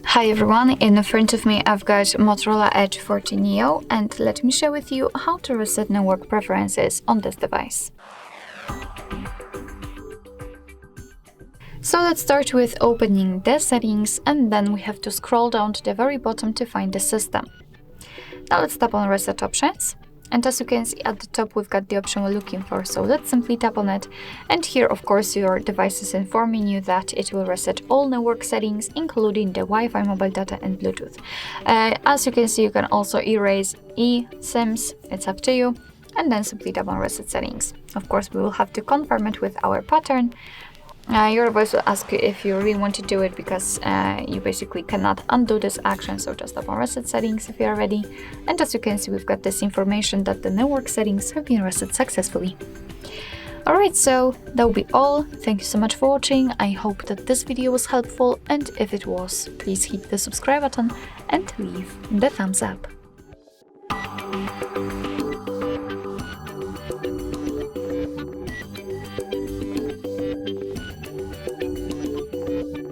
Hi everyone, in front of me I've got Motorola Edge 14 Neo, and let me share with you how to reset network preferences on this device. So let's start with opening the settings, and then we have to scroll down to the very bottom to find the system. Now let's tap on reset options. And as you can see at the top, we've got the option we're looking for, so let's simply tap on it. And here, of course, your device is informing you that it will reset all network settings, including the Wi-Fi, mobile data, and Bluetooth. As you can see, you can also erase eSIMs, it's up to you, and then simply tap on reset settings. Of course, we will have to confirm it with our pattern. Your device will ask you if you really want to do it, because you basically cannot undo this action, so just tap on reset settings if you are ready. And as you can see, we've got this information that the network settings have been reset successfully. Alright, so that will be all. Thank you so much for watching. I hope that this video was helpful, and if it was, please hit the subscribe button and leave the thumbs up.